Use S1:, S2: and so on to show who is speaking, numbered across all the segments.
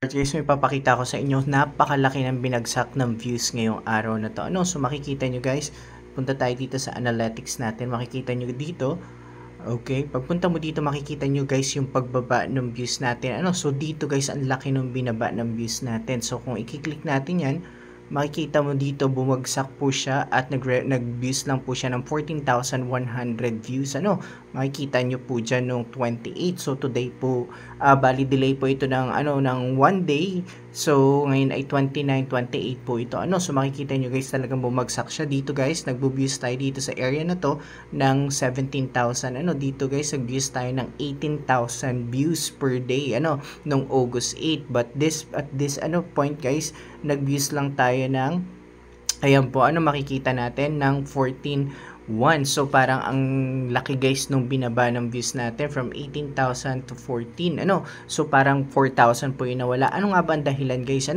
S1: Guys, may papakita ko sa inyo, napakalaki ng binagsak ng views ngayong araw na to. So makikita nyo guys, punta tayo dito sa analytics natin, makikita nyo dito. Okay, pagpunta mo dito makikita nyo guys yung pagbaba ng views natin. So dito guys, ang laki ng binaba ng views natin. So kung i-click natin yan, makikita mo dito bumagsak po siya at nag-views lang po siya ng 14,100 views. Makikita nyo po dyan nung 28. So today po, bali delay po ito ng ng 1 day. So ngayon ay 29, 28 po ito. So makikita nyo guys, talagang bumagsak siya dito guys. Nagbo-views tayo dito sa area na to ng 17,000. Dito guys, nag-views tayo ng 18,000 views per day nung August 8. But at this point guys, nag-views lang tayo ng, ayan po, makikita natin ng 14,100. So parang ang laki guys nung binaba ng views natin from 18,000 to 14. So parang 4,000 po yung nawala. Ano nga ba ang dahilan guys?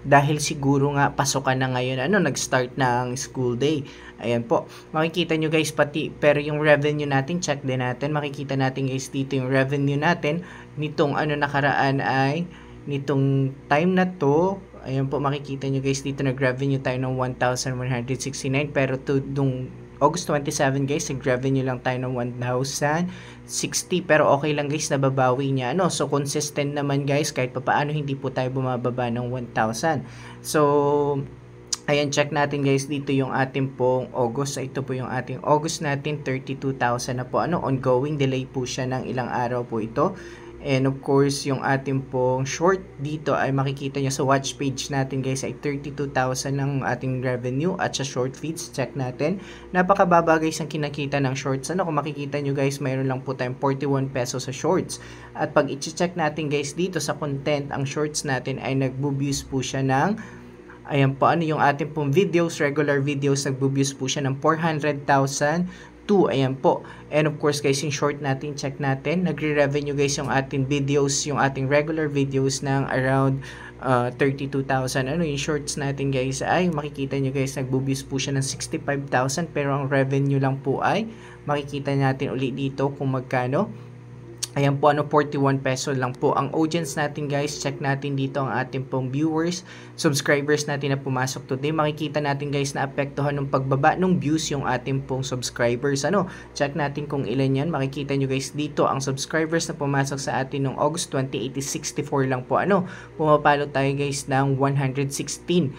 S1: Dahil siguro nga pasukan na ngayon, nag-start na ang school day. Ayan po, makikita nyo guys, pero yung revenue natin, check din natin. Makikita natin guys dito yung revenue natin nitong nakaraan ay nitong time na to. Ayan po, makikita nyo guys dito, nag-revenue tayo ng 1,169, pero nung August 27 guys, nag-revenue lang tayo ng 1,060, pero okay lang guys, nababawi niya. So consistent naman guys, kahit papaano hindi po tayo bumababa ng 1,000. So ayan, check natin guys dito yung ating pong August. Ito po yung ating August natin, 32,000 na po. Ongoing, delay po siya ng ilang araw po ito. And of course, yung ating pong short dito ay makikita nyo sa watch page natin guys ay 32,000 ng ating revenue. At sa short feeds, check natin. Napakababa guys ang kinakita ng shorts. Kung makikita nyo guys, mayroon lang po tayong 41 pesos sa shorts. At pag i-check natin guys dito sa content, ang shorts natin ay nagbo-views po siya ng, ayan po, yung ating pong videos, regular videos, nagbo-views po siya ng 400,000 to, ayan po. And of course guys, yung short natin, check natin, nagre-revenue guys yung ating videos, yung ating regular videos ng around 32,000. Yung shorts natin guys ay makikita nyo guys, nagbo-views po siya ng 65,000, pero ang revenue lang po ay makikita natin ulit dito kung magkano. Ayan po, 41 peso lang po. Ang audience natin guys, check natin dito ang ating pong viewers, subscribers natin na pumasok today. Makikita natin guys na apektuhan ng pagbaba ng views yung ating pong subscribers. Check natin kung ilan yan. Makikita nyo guys dito, ang subscribers na pumasok sa atin noong August 28 is 64 lang po. Pumapalo tayo guys ng 116.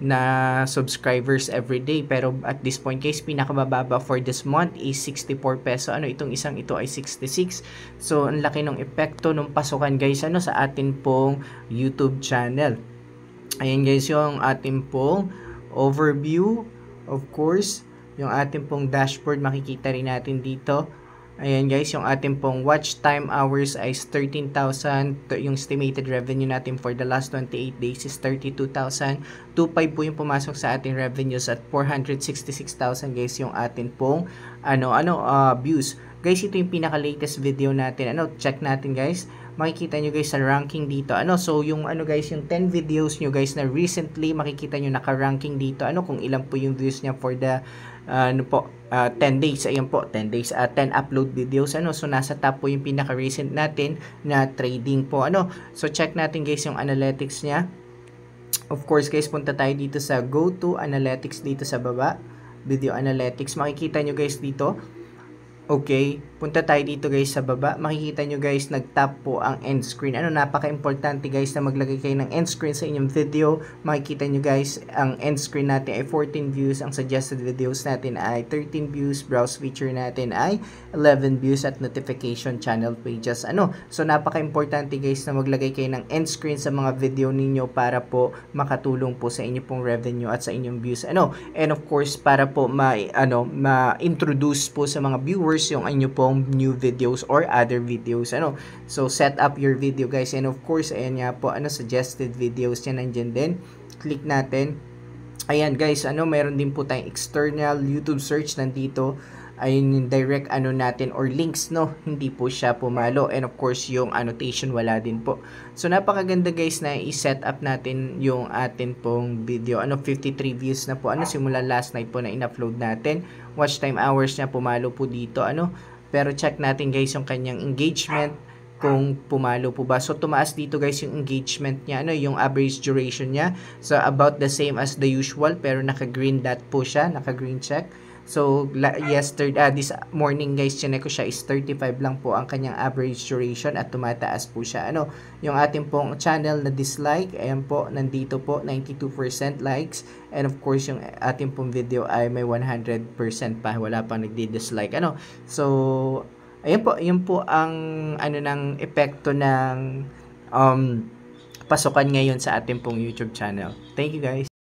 S1: Na subscribers every day, pero at this point guys, pinakamababa for this month is 64 peso. Itong isang ito ay 66. So ang laki ng epekto ng pasukan guys sa atin pong YouTube channel. Ayan guys yung ating pong overview. Of course, yung ating pong dashboard, makikita rin natin dito. Ayan guys, yung ating pong watch time hours ay 13,000. Yung estimated revenue natin for the last 28 days is 32,000. 2.5 po yung pumasok sa ating revenues at 466,000 guys yung ating pong views. Guys, ito yung pinaka-latest video natin. Check natin guys. Makikita nyo guys sa ranking dito. So yung guys, yung 10 videos nyo guys na recently, makikita nyo naka-ranking dito. Kung ilan po yung views niya for the 10 days. Ayan po, 10 days, 10 upload videos. So nasa top po yung pinaka-recent natin na trading po. So check natin guys yung analytics niya. Of course guys, punta tayo dito sa go to analytics dito sa baba. Video analytics. Makikita nyo guys dito. Okay, punta tayo dito guys sa baba. Makikita nyo guys, nag-tap po ang end screen. Napaka-importante guys na maglagay kayo ng end screen sa inyong video. Makikita nyo guys, ang end screen natin ay 14 views. Ang suggested videos natin ay 13 views. Browse feature natin ay 11 views at notification channel pages. So napaka-importante guys na maglagay kayo ng end screen sa mga video ninyo para po makatulong po sa inyo pong revenue at sa inyong views. And of course, para po ma-introduce po sa mga viewers yung inyo pong new videos or other videos. So set up your video guys, and of course ayan nga po, suggested videos yan nandyan din. Click natin. Ayan guys, meron din po tayong external YouTube search nandito. Ayun yung direct natin or links, hindi po siya pumalo. And of course yung annotation wala din po. So napakaganda guys na i-set up natin yung atin pong video. 53 views na po. Simula last night po na in-upload natin. Watch time hours niya pumalo po dito. Pero check natin guys yung kanyang engagement. kung pumalo po ba. So tumaas dito guys yung engagement niya, yung average duration niya. So about the same as the usual, pero naka-green dot po siya, naka-green check. So, this morning guys, chinek ko siya is 35 lang po ang kanyang average duration at tumataas po siya. Yung ating pong channel na dislike, ayan po, nandito po, 92% likes. And of course, yung ating pong video ay may 100% pa, wala pang nagdi-dislike. So, ayan po, yun po ang ng epekto ng pasukan ngayon sa ating pong YouTube channel. Thank you guys.